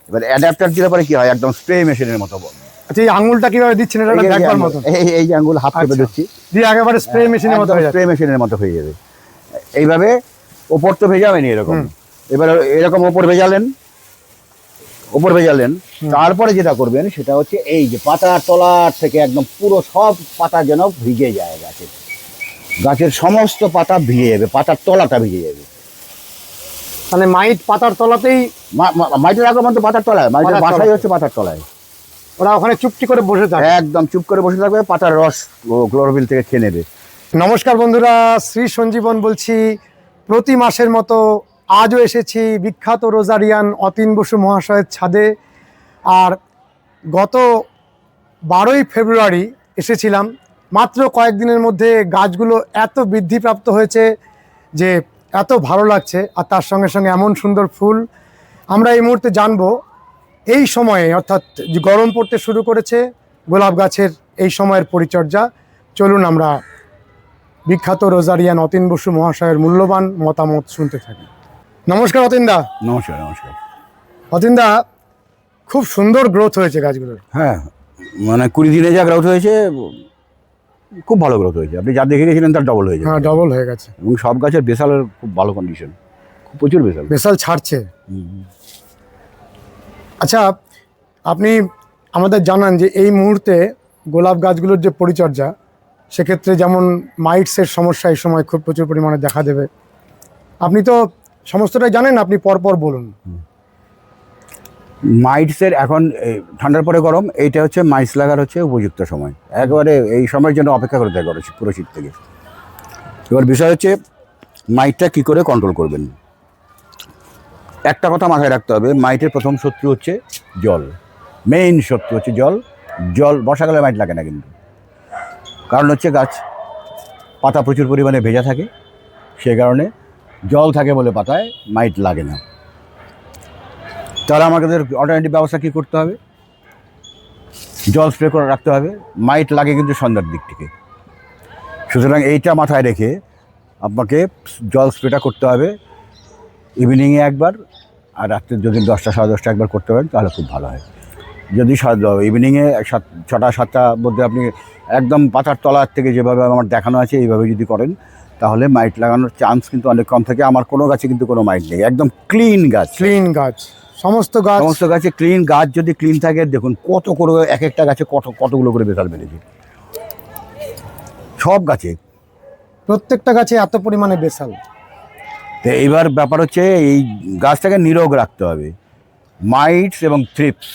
এবার অ্যাডাপ্টার দিলে পরে কি হয়, একদম স্প্রে মেশিনের মতো। আচ্ছা, এই আঙুলটা কিভাবে দিচ্ছেন এটা দেখবার মতো? এই যে আঙুল হাফ চেপে দিচ্ছি, দিয়ে একেবারে স্প্রে মেশিনের মতো হয়ে যাচ্ছে। স্প্রে মেশিনের মতো হয়ে যাবে। এইভাবে ওপর তো ভেজাবেনি এরকম, এবার এরকম ওপর ভেজালেন, তারপরে যেটা করবেন সেটা হচ্ছে এই যে পাতার তলার থেকে একদম পুরো সব পাতা যেন ভিজে যায়, গাছের সমস্ত পাতা ভিজে যাবে, পাতার তলাটা ভিজে যাবে। মানে মাইট পাতার তলাতেই, মাটির আগমন তো পাতার তলায়, মাটির বাসাই হচ্ছে পাতার তলায়। ওরা ওখানে চুপটি করে বসে থাকে, একদম চুপ করে বসে থাকবে, পাতার রস ক্লোরোফিল থেকে খেয়ে নেবে। নমস্কার বন্ধুরা, শ্রী সঞ্জীবন বলছি। প্রতি মাসের মতো আজও এসেছি বিখ্যাত রোজারিয়ান অতীন বসু মহাশয়ের ছাদে। আর গত 12ই ফেব্রুয়ারি এসেছিলাম। মাত্র কয়েকদিনের মধ্যে গাছগুলো এত বৃদ্ধিপ্রাপ্ত হয়েছে যে এত ভালো লাগছে, আর তার সঙ্গে সঙ্গে এমন সুন্দর ফুল। আমরা এই মুহূর্তে জানবো এই সময়ে, অর্থাৎ গরম পড়তে শুরু করেছে, গোলাপ গাছের এই সময়ের পরিচর্যা। চলুন আমরা বিখ্যাত রোজারিয়ান অতীন বসু মহাশয়ের মূল্যবান মতামত শুনতে থাকি। নমস্কার অতীনদা। নমস্কার। নমস্কার অতীনদা, খুব সুন্দর গ্রোথ হয়েছে গাছগুলোর। হ্যাঁ, মানে 20 দিনে যা গ্রোথ হয়েছে, খুব ভালো গ্রোথ হয়েছে। আপনি যা দেখে গেছিলেন তার ডবল হয়েছে। হ্যাঁ, ডবল হয়ে গেছে। এবং সব গাছের বেসালের খুব ভালো কন্ডিশন, খুব প্রচুর বেসাল ছাড়ছে। আচ্ছা, আপনি আমাদের জানান যে এই মুহূর্তে গোলাপ গাছগুলোর যে পরিচর্যা, সেক্ষেত্রে যেমন মাইটসের সমস্যা এই সময় খুব প্রচুর পরিমাণে দেখা দেবে। আপনি তো সমস্তটাই জানেন, আপনি পরপর বলুন। মাইটসের এখন ঠান্ডার পরে গরম, এইটা হচ্ছে মাইটস লাগার হচ্ছে উপযুক্ত সময়। একেবারে এই সময়ের জন্য অপেক্ষা করতে হয় পুরো শীত থেকে। এবার বিষয় হচ্ছে মাইটটা কী করে কন্ট্রোল করবেন। একটা কথা মাথায় রাখতে হবে, মাইটের প্রথম শত্রু হচ্ছে জল। মেইন শত্রু হচ্ছে জল। বর্ষাকালে মাইট লাগে না কিন্তু, কারণ হচ্ছে গাছ পাতা প্রচুর পরিমাণে ভেজা থাকে, সে কারণে জল থাকে বলে পাতায় মাইট লাগে না। তাহলে আমাদের অল্টারনেটিভ ব্যবস্থা কী করতে হবে, জল স্প্রে করে রাখতে হবে। মাইট লাগে কিন্তু সন্ধ্যার দিক থেকে, সুতরাং এইটা মাথায় রেখে আপনাকে জল স্প্রেটা করতে হবে ইভিনিংয়ে একবার, আর রাত্রে যদি 10টা সাড়ে 10টা একবার করতে পারেন তাহলে খুব ভালো হয়। যদি ইভিনিংয়ে 6টা 7টার মধ্যে আপনি একদম পাতার তলার থেকে যেভাবে আমার দেখানো আছে এইভাবে যদি করেন, তাহলে মাইট লাগানোর চান্স কিন্তু অনেক কম থাকে। আমার কোনো গাছে কিন্তু কোনো মাইট নেই, একদম ক্লিন গাছ। সমস্ত গাছে ক্লিন গাছ যদি ক্লিন থাকে, দেখুন কত করে এক একটা গাছে কতগুলো করে বেসাল বেড়েছে। সব গাছে, প্রত্যেকটা গাছে এত পরিমাণে বেসাল। তো এইবার ব্যাপার হচ্ছে এই গাছটাকে নিরোগ রাখতে হবে। মাইটস এবং থ্রিপস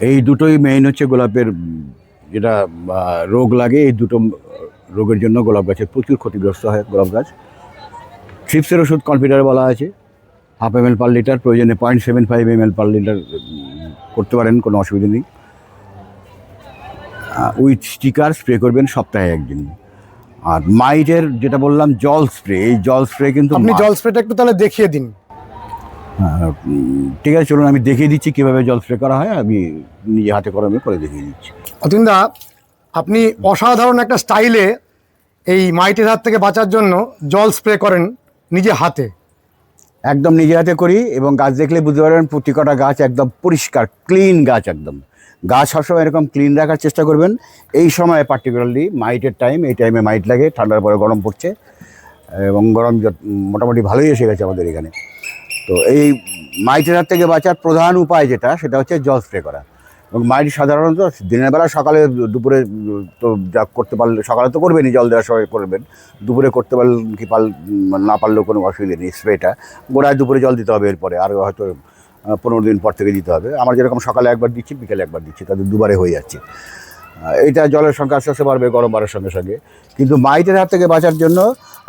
এই দুটোই মেইন হচ্ছে গোলাপের যেটা রোগ লাগে। এই দুটো রোগের জন্য গোলাপ গাছের প্রচুর ক্ষতিগ্রস্ত হয় গোলাপ গাছ। থ্রিপসের ওষুধ কনফিডার বলা আছে, 1/2 ml per লিটার, প্রয়োজনে 0.75 ml per লিটার করতে পারেন, কোনো অসুবিধা নেই। উইথ স্টিকার স্প্রে করবেন সপ্তাহে একদিন। আর মাইটের যেটা বললাম জল স্প্রে, এই জল স্প্রে কিন্তু আপনি জল স্প্রেটা একটু তাহলে দেখিয়ে দিন। ঠিক আছে, চলুন আমি দেখিয়ে দিচ্ছি কীভাবে জল স্প্রে করা হয়। আমি নিজে হাতে করে দেখিয়ে দিচ্ছি। অতীনদা, আপনি অসাধারণ একটা স্টাইলে এই মাইটের হাত থেকে বাঁচার জন্য জল স্প্রে করেন নিজে হাতে। একদম নিজে হাতে করি, এবং গাছ দেখলে বুঝতে পারবেন প্রতি কটা গাছ একদম পরিষ্কার ক্লিন গাছ। একদম গাছ সবসময় এরকম ক্লিন রাখার চেষ্টা করবেন। এই সময় পার্টিকুলারলি মাইটের টাইম, এই টাইমে মাইট লাগে, ঠান্ডার পরে গরম পড়ছে, এবং গরম মোটামুটি ভালোই এসে গেছে আমাদের এখানে। তো এই মাইটের হাত থেকে বাঁচার প্রধান উপায় যেটা, সেটা হচ্ছে জল স্প্রে করা। এবং মাইট সাধারণত দিনের বেলা, সকালে দুপুরে তো যা করতে পারলে, সকালে তো করবেনই, জল দেওয়ার সময় করবেন, দুপুরে করতে পারলে কি না পারলেও কোনো অসুবিধা নেই। স্প্রেটা গোড়ায় দুপুরে জল দিতে হবে, এরপরে আর হয়তো 15 দিন পর থেকে দিতে হবে। আমার যেরকম সকালে একবার দিচ্ছি, বিকেলে একবার দিচ্ছি, তাদের দুবারে হয়ে যাচ্ছে। এটা জলের সংখ্যা আস্তে আস্তে বাড়বে গরম বাড়ার সঙ্গে সঙ্গে। কিন্তু মাইটের হাত থেকে বাঁচার জন্য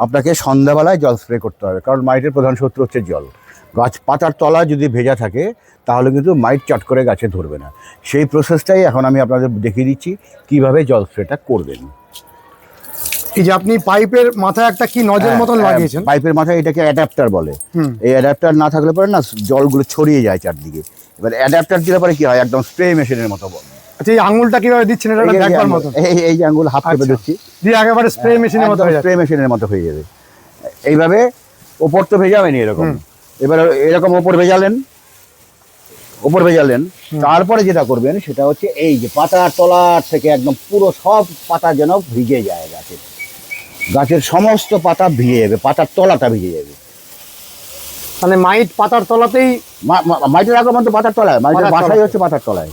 আপনাকে সন্ধ্যাবেলায় জল স্প্রে করতে হবে, কারণ মাইটের প্রধান শত্রু হচ্ছে জল। গাছ পাতার তলা যদি ভেজা থাকে তাহলে কিন্তু মাইট চট করে গাছে ধরবে না। সেই প্রসেসটাই এখন আমি আপনাদের দেখিয়ে দিচ্ছি কীভাবে জল স্প্রেটা করবেন। এই যে আপনি পাইপের মাথায় একটা কি নজেল মতন লাগিয়েছেন, পাইপের মাথায় এটাকে অ্যাডাপ্টার বলে। এই অ্যাডাপ্টার না থাকলে পরে না জলগুলো ছড়িয়ে যায় চারদিকে। এবার অ্যাডাপ্টার দিলে পরে কি হয়, একদম স্প্রে মেশিনের মতো। আচ্ছা, এই আঙুলটা কিভাবে দিচ্ছেন এটা দেখবার মতো? এই যে আঙুল হাফ চেপে দিচ্ছি, দিয়ে একেবারে স্প্রে মেশিনের মতো হয়ে যাবে। এইভাবে ওপর তো ভেজাবেনি এরকম, এবার এরকম ওপর ভেজালেন, ওপর ভেজালেন, তারপরে যেটা করবেন সেটা হচ্ছে এই যে পাতার তলার থেকে একদম পুরো সব পাতা যেন ভিজে যায় গাছের সমস্ত পাতা ভিজে যাবে, পাতার তলাটা ভিজে যাবে। মানে মাইট পাতার তলাতেই, মাটির আগমন তো পাতার তলায়, মাটির পাতার বাসাই তলায়। হচ্ছে পাতার তলায়।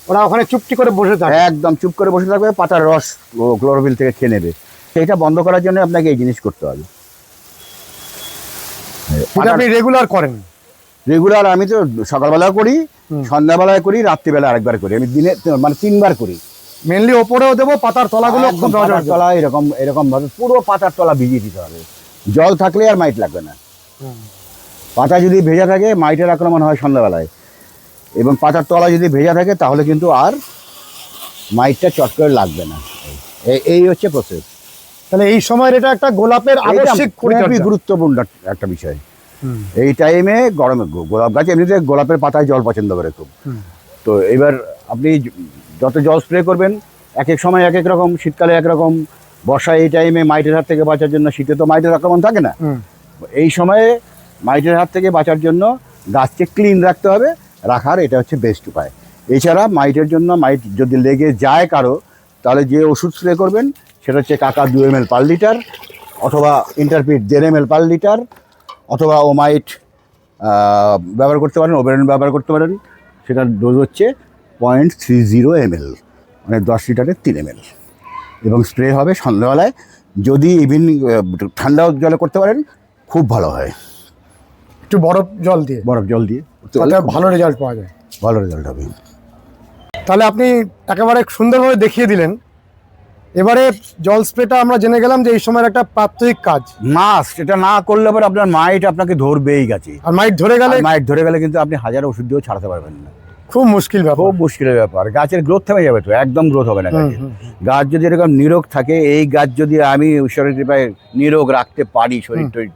ওরা ওখানে চুপটি করে বসে থাকে। একদম চুপ করে বসে থাকবে, পাতার রস ক্লোরোফিল থেকে খেয়ে নেবে। সেইটা বন্ধ করার জন্য আপনাকে এই জিনিস করতে হবে। এটা আপনি রেগুলার করেন? রেগুলার আমি তো সকালবেলাও করি, সন্ধ্যাবেলায় করি, রাত্রিবেলা আরেকবার করি। আমি দিনে মানে 3 বার করি। মেনলি ওপরেও দেবো, পাতার তলাগুলো একদম খুব নজর পাতার দেবো। তলা এরকম এরকম ভাবে পুরো পাতার তলা ভিজিয়ে দিতে হবে। জল থাকলে আর মাইট লাগবে না। পাতা যদি ভেজা থাকে মাইটের আক্রমণ হয় সন্ধ্যাবেলায়, এবং পাতার তলা যদি ভেজা থাকে তাহলে কিন্তু আর মাইটটা চট করে লাগবে না। এই হচ্ছে প্রসেস। তাহলে এই সময়ের এটা একটা গোলাপের আবশ্যিক খুবই পরিচর্যা। গুরুত্বপূর্ণ একটা বিষয়। এই টাইমে গরমে গোলাপ গাছ এমনিতে গোলাপের পাতায় জল পছন্দ করে খুব। তো এবার আপনি যত জল স্প্রে করবেন, এক এক সময় এক এক রকম, শীতকালে একরকম, বর্ষায় এই টাইমে মাইটের হাত থেকে বাঁচার জন্য, শীতে তো মাইটের আক্রমণ থাকে না, এই সময়ে মাইটের হাত থেকে বাঁচার জন্য গাছকে ক্লিন রাখতে হবে। রাখার এটা হচ্ছে বেস্ট উপায়। এছাড়া মাইটের জন্য, মাইট যদি লেগে যায় কারো, তাহলে যে ওষুধ স্প্রে করবেন সেটা হচ্ছে কাকা 2 ml পার লিটার, অথবা ইন্টারপিট 1.5 ml পার লিটার, অথবা ওমাইট ব্যবহার করতে পারেন, ওবেরন ব্যবহার করতে পারেন। সেটার ডোজ হচ্ছে 0.30 ml, মানে 10 লিটারে 3 ml, এবং স্প্রে হবে সন্ধ্যাবেলায়। যদি ইভিনিং ঠান্ডা জলে করতে পারেন খুব ভালো হয়, একটু বরফ জল দিয়ে, বরফ জল দিয়ে তাতে ভালো রেজাল্ট পাওয়া যায়। ভালো রেজাল্ট হবে। তাহলে আপনি একেবারে সুন্দরভাবে দেখিয়ে দিলেন। এবারে জল স্প্রেটা আমরা জেনে গেলাম যে এই সময়ের একটা প্রাত্যহিক কাজ। মাস্ট, এটা না করলে পরে আপনার মাইট আপনাকে ধরবেই গাছে। আর মাইট ধরে গেলে, মাইট ধরে গেলে কিন্তু আপনি হাজার ওষুধ দিয়েও ছাড়াতে পারবেন না। খুব মুশকিল ব্যাপার। খুব মুশকিলের ব্যাপার। গাছের গ্রোথ থেমে যাবে, তো একদম গ্রোথ হবে না গাছের। গাছ যদি এরকম নিরোগ থাকে, এই গাছ যদি আমি ঈশ্বরের কৃপায় নিরোগ রাখতে পারি, শরীর টরীর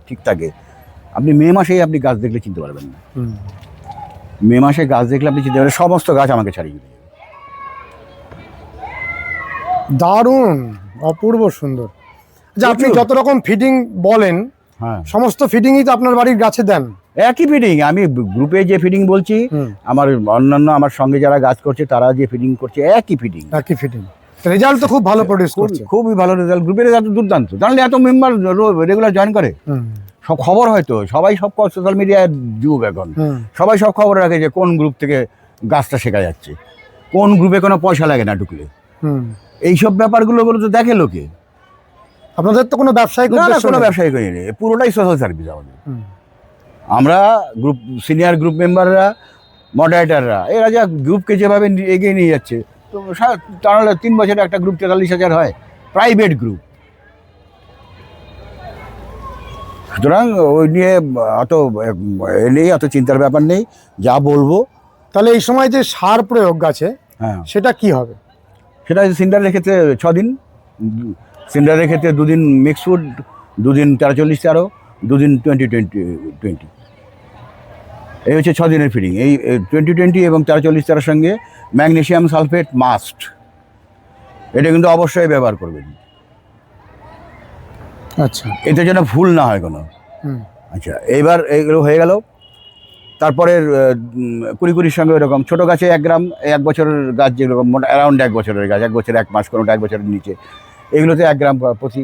ঠিক থাকে, আপনি মে মাসেই আপনি গাছ দেখলে চিনতে পারবেন না। মে মাসে গাছ দেখলে আপনি চিনতে পারবেন সমস্ত গাছ আমাকে ছাড়িয়ে দিবে। দারুণ, অপূর্ব সুন্দর। যে আপনি যত রকম ফিডিং বলেন, হ্যাঁ, সমস্ত ফিডিংই তো আপনার বাড়ির গাছে দেন? একই ফিডিং। আমি গ্রুপে যে ফিডিং বলছি, আমার অন্যান্য আমার সঙ্গে যারা গাছ করছে তারা যে ফিডিং করছে, একই ফিডিং। একই ফিডিং। রেজাল্ট তো খুব ভালো প্রডিউস করছে। খুবই ভালো রেজাল্ট। গ্রুপের রেজাল্ট দুর্দান্ত। জানলে এত মেম্বার রেগুলার জয়েন করে, সব খবর হয়তো সবাই সব সোশ্যাল মিডিয়ায় যুগ এখন, সবাই সব খবর রাখে যে কোন গ্রুপ থেকে গাছটা শেখা যাচ্ছে, কোন গ্রুপে কোনো পয়সা লাগে না ঢুকলে। এইসব ব্যাপারগুলো তো দেখে লোকে। আপনাদের তো কোনো ব্যবসায়িক না, উদ্দেশ্য কোনো নেই? ব্যবসায়ী করি নেই, পুরোটাই সোশ্যাল সার্ভিস আমাদের। আমরা গ্রুপ সিনিয়র গ্রুপ মেম্বাররা, মডারেটাররা, এরা যা গ্রুপকে যেভাবে এগিয়ে নিয়ে যাচ্ছে, তো তাহলে 3 বছরে একটা গ্রুপ 43,000 হয়, প্রাইভেট গ্রুপ। সুতরাং ওই নিয়ে অত নেই, অত চিন্তার ব্যাপার নেই। যা বলবো। তাহলে এই সময় যে সার প্রয়োগ গাছে, হ্যাঁ, সেটা কি হবে? সেটা সিন্ডারের ক্ষেত্রে 6 দিন, সিন্ডারের ক্ষেত্রে 2 দিন মিক্স ফুড, 2 দিন 13-14, 2 দিন 20-20। এই হচ্ছে 6 দিনের ফিডিং। এই 20-20 এবং 13-14 সঙ্গে ম্যাগনেসিয়াম সালফেট মাস্ট, এটা কিন্তু অবশ্যই ব্যবহার করবেন। আচ্ছা, এতে যেন ভুল না হয় কোনো। আচ্ছা, এইবার এইগুলো হয়ে গেল। তারপরে 20-20 সঙ্গে এরকম ছোটো গাছে 1 গ্রাম, 1 বছরের গাছ যেরকম মোটা অ্যারাউন্ড 1 বছরের গাছ, 1 বছর 1 মাস, কোনোটা 1 বছরের নিচে, এগুলোতে 1 গ্রাম প্রতি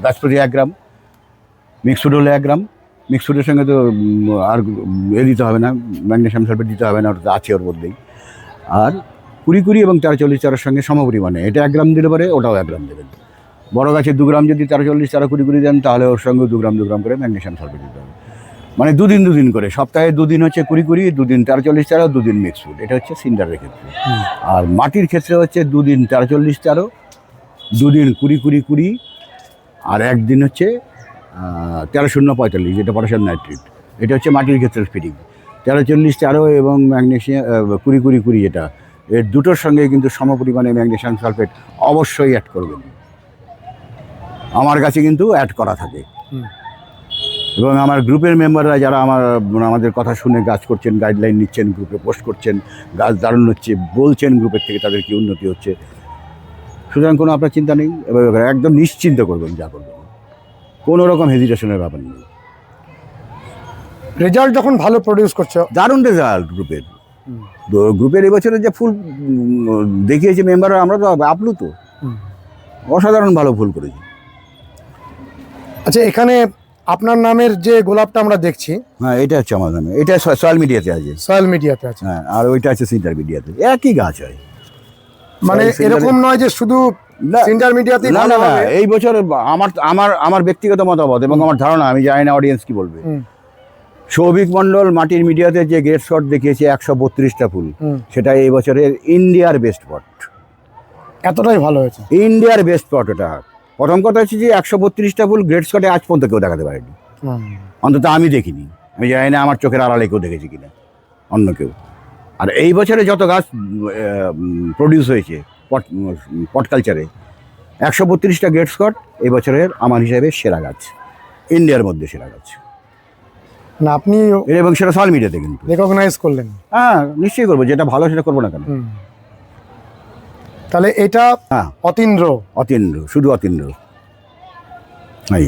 গাছ প্রতি 1 গ্রাম। মিক্স ফুড হলে 1 গ্রাম। মিক্স ফুডের সঙ্গে তো আর দিতে হবে না, ম্যাগনেসিয়াম সালফেট দিতে হবে না, ওটা আছে ওর মধ্যেই। আর 20-20 এবং 13-14 সঙ্গে সমপরিমাণে, এটা 1 গ্রাম দিলে পরে ওটাও 1 গ্রাম দেবেন। বড় গাছে 2 গ্রাম যদি 13-14, 20-20 দেন, তাহলে ওর সঙ্গে 2 গ্রাম করে ম্যাগনেসিয়াম সালফেট দিতে হবে। মানে 2 দিন করে, সপ্তাহে 2 দিন হচ্ছে 20-20, 2 দিন 13-14, 2 দিন মিক্স ফুড। এটা হচ্ছে সিন্ডারের ক্ষেত্রে। আর মাটির ক্ষেত্রে হচ্ছে 2 দিন 13-14, 2 দিন 20-20, আর 1 দিন হচ্ছে 13-0-45, যেটা পটাশিয়াম নাইট্রেট। এটা হচ্ছে মাটির ক্ষেত্রে ফিডিং। 13-40 এবং ম্যাগনেসিয়াম 20-20, যেটা এর দুটোর সঙ্গে কিন্তু সমপরিমাণে ম্যাগনেসিয়াম সালফেট অবশ্যই অ্যাড করবেন। আমার কাছে কিন্তু অ্যাড করা থাকে। এবং আমার গ্রুপের মেম্বাররা যারা আমাদের কথা শুনে গাছ করছেন, গাইডলাইন নিচ্ছেন, গ্রুপে পোস্ট করছেন, গাছ দারুণ হচ্ছে বলছেন, গ্রুপের থেকে তাদের কি উন্নতি হচ্ছে। সুতরাং কোনো আপনার চিন্তা নেই, এবার একদম নিশ্চিন্ত করবেন যা করবেন, কোনো রকম হেজিটেশনের ব্যাপার নেই। রেজাল্ট যখন ভালো প্রডিউস করছে, দারুণ রেজাল্ট গ্রুপের। তো গ্রুপের এবছরে যে ফুল দেখিয়েছে মেম্বাররা, আমরা তো আপ্লুত, অসাধারণ ভালো ফুল করেছি। আচ্ছা, এখানে আপনার নামের যে গোলাপটা আমরা দেখছি, হ্যাঁ, এটা হচ্ছে আমার নামে, এটা সয়েল মিডিয়াতে আছে। সয়েল মিডিয়াতে আছে, হ্যাঁ, আর ওইটা আছে সিন্টার মিডিয়াতে, একই গাছ হয়। মানে Soil এরকম নয় যে শুধু না, সিন্টার মিডিয়াতে না না না, এই বছর আমার আমার আমার ব্যক্তিগত মতামত এবং আমার ধারণা, আমি জানি না অডিয়েন্স কি বলবে। সৌভিক মণ্ডল মাটির মিডিয়াতে যে গ্রেট শট দেখিয়েছে 132টা ফুল, সেটা এই বছরের ইন্ডিয়ার বেস্ট পট। এতটাই ভালো হয়েছে, ইন্ডিয়ার বেস্ট পট এটা। প্রথম কথা হচ্ছে যে 132টা ফুল গ্রেট শটে আজ পর্যন্ত কেউ দেখাতে পারেনি, অন্তত আমি দেখিনি। আমি জানি না আমার চোখের আড়ালে কেউ দেখেছি কিনা, অন্য কেউ। আর এই বছরে যত গাছ প্রডিউস হয়েছে পট কালচারে, 132টা গ্রেট স্কট এই বছরের আমার হিসাবে সেরা গাছ, ইন্ডিয়ার মধ্যে সেরা গাছ। না আপনি এবং সেটা সোশ্যাল মিডিয়াতে কিন্তু রেকগনাইজ করলেন। হ্যাঁ, নিশ্চয়ই করবো, যেটা ভালো সেটা করবো না কেন। তাহলে এটা হ্যাঁ, অতীন্দ্র, অতীন্দ্র, শুধু অতীন্দ্র। এই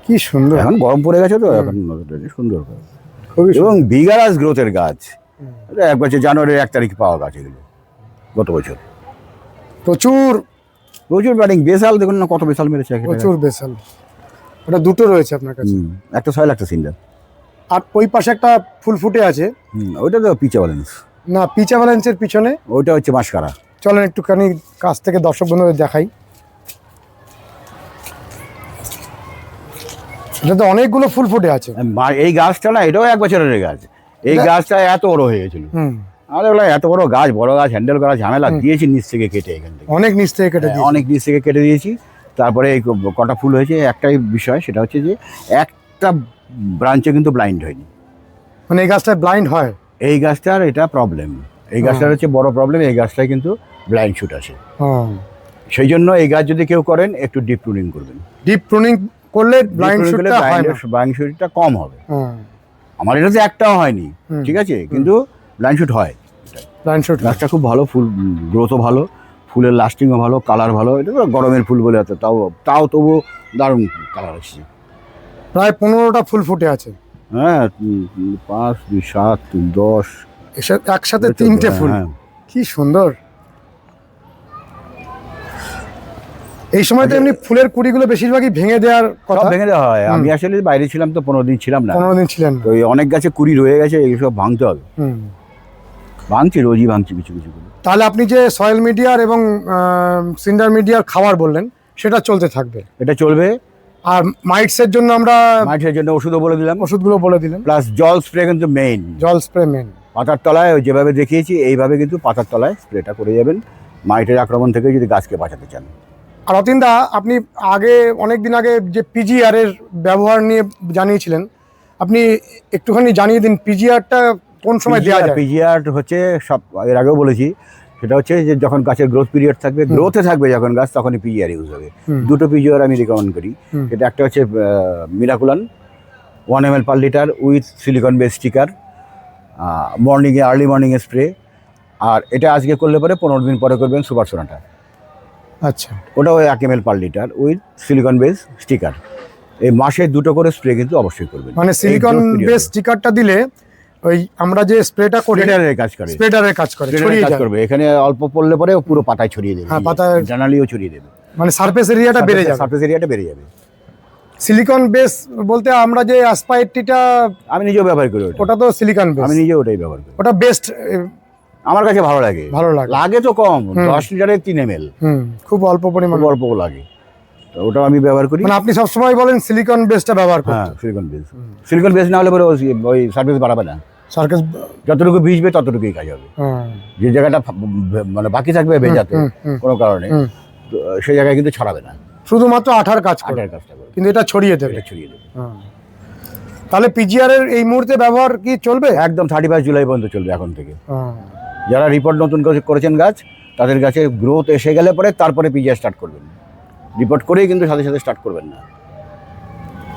কি সুন্দর। এখন গরম পড়ে গেছে তো, এখন সুন্দর, খুবই এবং ভিগারাস গ্রোথের গাছ। এটা এক বছর জানুয়ারির 1 তারিখ পাওয়া গাছ এগুলো, গত বছর প্রচুর প্রচুর ব্যাটিং। বেসাল দেখুন না, কত বেসাল মেরেছে একটা গাছ। প্রচুর বেসাল। ওটা দুটো রয়েছে আপনার কাছে, একটা সয়েল, একটা সিন্ডার। আর ওই পাশে একটা ফুল ফুটে আছে। ওইটা তো পিচা ব্যালেন্স। না, পিচা ব্যালেন্সের পিছনে ওইটা হচ্ছে মাসকারা। চলেন একটুখানি কাছ থেকে দর্শক বন্ধুদের দেখাই। এটা তো অনেকগুলো ফুল ফুটে আছে। এই গাছটা না, এটাও 1 বছরের গাছ। এই গাছটা এত বড় হয়ে গেছিল, হুম, আমাদের বলে এত বড় গাছ, বড় গাছ হ্যান্ডেল করা ঝামেলা, দিয়েছি নিচ থেকে কেটে, এখান থেকে অনেক নিচ থেকে কেটে দিয়েছে। অনেক নিচ থেকে কেটে দিয়েছি। তারপরে এই কটা ফুল হয়েছে, একটাই বিষয়, সেটা হচ্ছে যে একটা ব্রাঞ্চে কিন্তু ব্লাইন্ড হয়নি। মানে এই গাছটা ব্লাইন্ড হয়, এই গাছটার এটা প্রবলেম। এই গাছটার হচ্ছে বড় প্রবলেম, এই গাছটায় কিন্তু ব্লাইন্ড শুট আছে। সেই জন্য এই গাছ যদি কেউ করেন, একটু ডিপ প্রুনিং করবেন। ডিপ প্রুনিং করলে ব্লাইন্ড শুটটা হয় না, ব্লাইন্ড শুটটা কম হবে। আমার এটাতে একটাও হয়নি, ঠিক আছে, কিন্তু ব্লাইন্ড শুট হয়। ব্লাইন্ড শুট গাছটা খুব ভালো, ফুল গ্রোথও ভালো, ফুলের লাস্টিংও ভালো, কালার ভালো। এটা তো গরমের ফুল বলে এত, তাও তবু দারুণ কালার আসছে। প্রায় 15টা ফুল ফুটে আছে। হ্যাঁ, 5, 2, 7, 10 একসাথে 3টে ফুল, কি সুন্দর। এই সময় তো এমনি ফুলের কুড়িগুলো বেশিরভাগই ভেঙে দেওয়ার কথা। ভেঙে দেওয়া হয়। আমি আসলে বাইরে ছিলাম তো, 15 দিন ছিলাম না। 15 দিন ছিলেন তো অনেক গাছে কুড়ি রয়ে গেছে, এইসব ভাঙতে হবে। ভাঙছি, রোজই ভাঙছি কিছু কিছু করে। তাহলে আপনি যে সয়েল মিডিয়ার এবং সিন্ডার মিডিয়ার খাবার বললেন, সেটা চলতে থাকবে? এটা চলবে। আর মাইটসের জন্য আমরা মাইটের জন্য ওষুধও বলে দিলাম, ওষুধগুলো বলে দিলেন। প্লাস জল স্প্রে কিন্তু মেইন। জল স্প্রে মেন। পাতার তলায় যেভাবে দেখিয়েছি এইভাবে কিন্তু পাতার তলায় স্প্রেটা করে যাবেন, মাইটের আক্রমণ থেকে যদি গাছকে বাঁচাতে চান। আর অতীনদা, আপনি অনেক দিন আগে যে পিজিআর এর ব্যবহার নিয়ে জানিয়েছিলেন, আপনি একটুখানি জানিয়ে দিন পিজিআরটা কোন সময় দেওয়া যায়। পিজিআর হচ্ছে সব, এর আগেও বলেছি, সেটা হচ্ছে যে যখন গাছের গ্রোথ পিরিয়ড থাকবে, গ্রোথে থাকবে যখন গাছ, তখনই পিজিআর ইউজ হবে। দুটো পিজিআর আমি রিকমেন্ড করি। এটা একটা হচ্ছে Miraculan 1 ml per litre with silicon base sticker, মর্নিংয়ে, আর্লি মর্নিংয়ে স্প্রে। আর এটা আজকে করলে পরে 15 দিন পরে করবেন সুপার সোনাটা। আচ্ছা, ওটাও 1 ml per litre with silicon base sticker. এই মাসে 2টো করে স্প্রে কিন্তু অবশ্যই করবেন। মানে সিলিকন বেস স্টিকারটা দিলে ওই আমরা যে স্প্রেটা করি, স্প্রেডারের কাজ করে, স্প্রেডারের কাজ করে, ছড়িয়ে কাজ যায়। করবে। এখানে অল্প পড়লে পরে পুরো পাতায় ছড়িয়ে দেবে, হ্যাঁ, পাতায় জানালিও ছড়িয়ে দেবে, মানে সারফেস এরিয়াটা বেড়ে যাবে, সারফেস এরিয়াটা বেড়ে যাবে। সিলিকন বেস বলতে আমরা যে অ্যাসপাইরটিটা, আমি নিজেও ব্যবহার করি, ওটা তো সিলিকন বেস। আমি নিজেও ওটাই ব্যবহার করি, ওটা বেস্ট আমার কাছে ভালো লাগে। লাগে তো কম, 10 লিটারে 3 ml, খুব অল্প পরিমাণ, অল্প লাগে, তো ওটাও আমি ব্যবহার করি। মানে আপনি সবসময় বলেন সিলিকন বেসটা ব্যবহার করতে? হ্যাঁ, সিলিকন বেস। সিলিকন বেস না হলে পরে ওই সারফেস বাড়াবে না, সার্কেস যতটুকু ভিজবে ততটুকুই কাজ হবে। যে জায়গাটা মানে বাকি থাকবে ভেজাতে কোনো কারণে, সেই জায়গায় কিন্তু ছড়াবে না, শুধুমাত্র আঠার কাজটা করবে, কিন্তু এটা ছড়িয়ে দেবে, ছড়িয়ে দেবে। তাহলে পিজিআর এর এই মুহূর্তে ব্যবহার কি চলবে? একদম 31 জুলাই পর্যন্ত চলবে এখন থেকে। যারা রিপোর্ট নতুন করেছেন গাছ, তাদের গাছে গ্রোথ এসে গেলে পরে তারপরে পিজিআর স্টার্ট করবেন, রিপোর্ট করেই কিন্তু সাথে সাথে স্টার্ট করবেন না।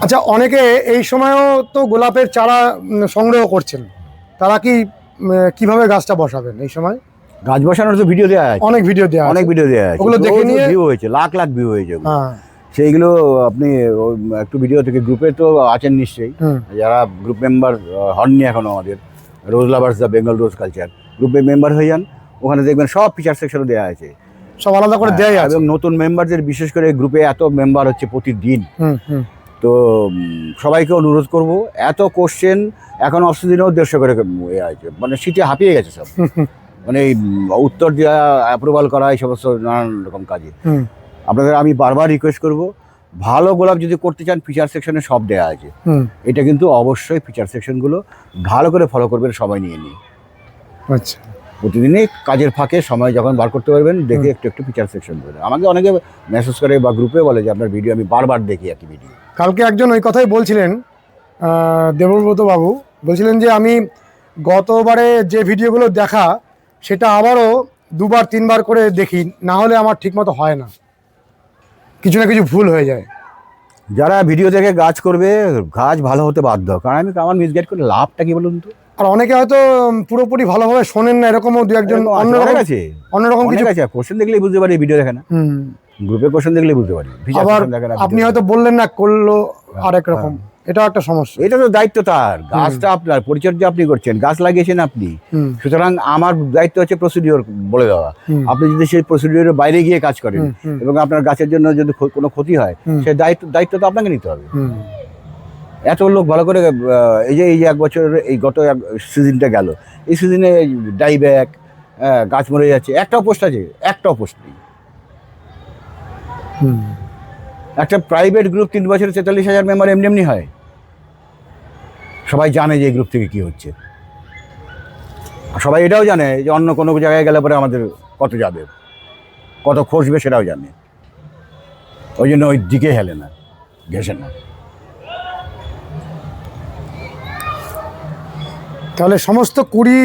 আচ্ছা, অনেকে এই সময়ও তো গোলাপের চারা সংগ্রহ করছেন, তারা কি কিভাবে গাছটা বসাবেন এই সময়? গাছ বসানোর তো ভিডিও দেওয়া আছে, অনেক ভিডিও দেওয়া আছে, অনেক ভিডিও দেওয়া আছে, ওগুলো দেখে নিয়ে ভিউ হয়েছে, লাখ লাখ ভিউ হয়েছে। সেইগুলো আপনি একটু ভিডিও থেকে গ্রুপে তো আছেন নিশ্চয়ই, হুম। যারা গ্রুপ মেম্বার হননি এখনও আমাদের rose lovers the Bengal rose culture গ্রুপে মেম্বার হয়ে যান, ওখানে দেখবেন সব ফিচার সেকশনও দেওয়া আছে। সব আলাদা করে দেয় আছে। এবং নতুন মেম্বারদের বিশেষ করে গ্রুপে এত মেম্বার হচ্ছে প্রতিদিন, তো সবাইকে অনুরোধ করব, এত কোশ্চেন এখন অক্সিজেনেও 150 করে এ আছে, মানে সিটে হাঁপিয়ে গেছে সব, মানে এই উত্তর দেওয়া, অ্যাপ্রুভাল করা, এই সমস্ত নানান রকম কাজে। আপনাদের আমি বারবার রিকোয়েস্ট করব, ভালো গোলাপ যদি করতে চান ফিচার সেকশনে সব দেওয়া আছে, এটা কিন্তু অবশ্যই ফিচার সেকশনগুলো ভালো করে ফলো করবেন সবাই নিয়ে নিয়ে। আচ্ছা, প্রতিদিনই কাজের ফাঁকে সময় যখন বার করতে পারবেন দেখে একটু একটু ফিচার সেকশন করে। আমাকে অনেকে মেসেজ করে বা গ্রুপে বলে যে আপনার ভিডিও আমি বারবার দেখি একই ভিডিও। কালকে একজন ওই কথাই বলছিলেন, দেবব্রত বাবু বলছিলেন যে আমি গতবারে যে ভিডিওগুলো দেখা সেটা আবারও 2-3বার করে দেখি, না হলে আমার ঠিকমতো হয় না, কিছু না কিছু ভুল হয়ে যায়। যারা ভিডিও দেখে গাছ করবে, গাছ ভালো হতে বাধ্য, কারণ আমি আমার মিসগাইড করে লাভটা কি বলুন তো। আর অনেকে হয়তো পুরোপুরি ভালোভাবে শোনেন না, এরকমও দু একজন অন্যরকম কিছু আছে। কোশ্চেন দেখলেই বুঝতে পারি ভিডিও দেখে না, গ্রুপে কোশ্চেন দেখলেই বুঝতে পারি। আবার আপনি হয়তো বললেন না, করলো আরেক রকম, এটাও একটা সমস্যা। এটা তো দায়িত্ব তার, গাছটা আপনার, পরিচর্যা আপনি করছেন, গাছ লাগিয়েছেন আপনি, সুতরাং আমার দায়িত্ব হচ্ছে প্রসিডিওর বলে দেওয়া। আপনি যদি সেই প্রসিডিওরের বাইরে গিয়ে কাজ করেন এবং আপনার গাছের জন্য যদি কোনো ক্ষতি হয়, সেই দায়িত্ব তো আপনাকে নিতে হবে। এত লোক ভালো করে এই যে 1 বছর, এই গত সিজনটা গেল, এই সিজনে ডাইব্যাক, গাছ মরে যাচ্ছে, একটাও পোস্ট আছে, একটাও পোস্ট নেই। একটা প্রাইভেট গ্রুপ 3 বছরে 43,000 মেম্বার এমনি এমনি হয়, সবাই জানে যে এই গ্রুপ থেকে কি হচ্ছে, সবাই এটাও জানে যে অন্য কোনো জায়গায় গেলে পরে আমাদের কত যাবে, কত খসবে সেটাও জানে, ওই জন্য ওই দিকে হেলে না, ঘেসে না। তাহলে সমস্ত কুড়ি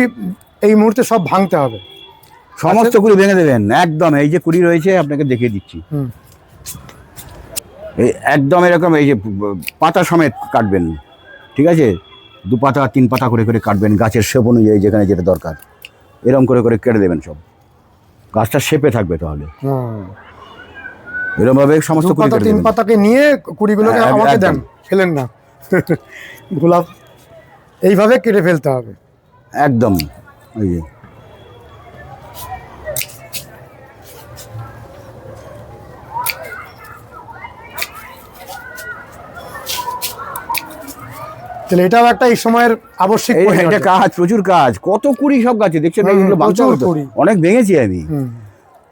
এই মুহূর্তে সব ভাঙতে হবে, সমস্ত কুড়ি ভেঙে দেবেন একদম। এই যে কুড়ি রয়েছে আপনাকে দেখিয়ে দিচ্ছি, এই একদম এরকম, এই যে পাতা সমেত কাটবেন, ঠিক আছে, 2 পাতা 3 পাতা করে করে কাটবেন, গাছের শেপ অনুযায়ী যেখানে যেটা দরকার এরকম করে করে কেটে দেবেন সব, গাছটা শেপে থাকবে। তাহলে এরকম ভাবে সমস্ত 2-3 পাতাকে নিয়ে কুড়িগুলোকে আমাকে দেন, ফেলেন না, গোলাপ এইভাবে কেটে ফেলতে হবে একদম। ওই যে তাহলে এটাও একটা এই সময়ের আবশ্যিক এটা কাজ, প্রচুর কাজ, কত কুড়ি সব গাছে দেখছেন, এইগুলো ভাঙতে হবে তো, অনেক ভেঙেছি আমি,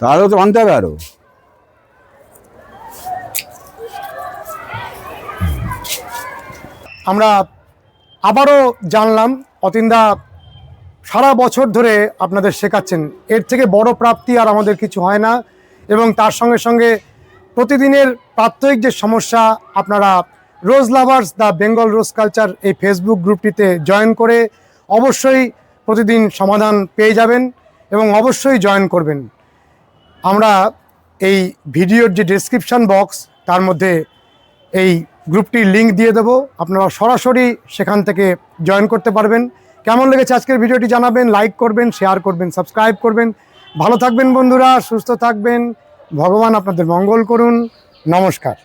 তাহলেও তো ভাঙতে হবে আরো। আমরা আবারও জানলাম অতীনদা সারা বছর ধরে আপনাদের শেখাচ্ছেন, এর থেকে বড় প্রাপ্তি আর আমাদের কিছু হয় না। এবং তার সঙ্গে সঙ্গে প্রতিদিনের প্রাত্যহিক যে সমস্যা, আপনারা rose lovers the Bengal rose culture এই ফেসবুক গ্রুপটিতে জয়েন করে অবশ্যই প্রতিদিন সমাধান পেয়ে যাবেন এবং অবশ্যই জয়েন করবেন। আমরা এই ভিডিওর যে ডেসক্রিপশন বক্স তার মধ্যে এই গ্রুপটির লিঙ্ক দিয়ে দেবো, আপনারা সরাসরি সেখান থেকে জয়েন করতে পারবেন। কেমন লেগেছে আজকের ভিডিওটি জানাবেন, লাইক করবেন, শেয়ার করবেন, সাবস্ক্রাইব করবেন। ভালো থাকবেন বন্ধুরা, সুস্থ থাকবেন, ভগবান আপনাদের মঙ্গল করুন। নমস্কার।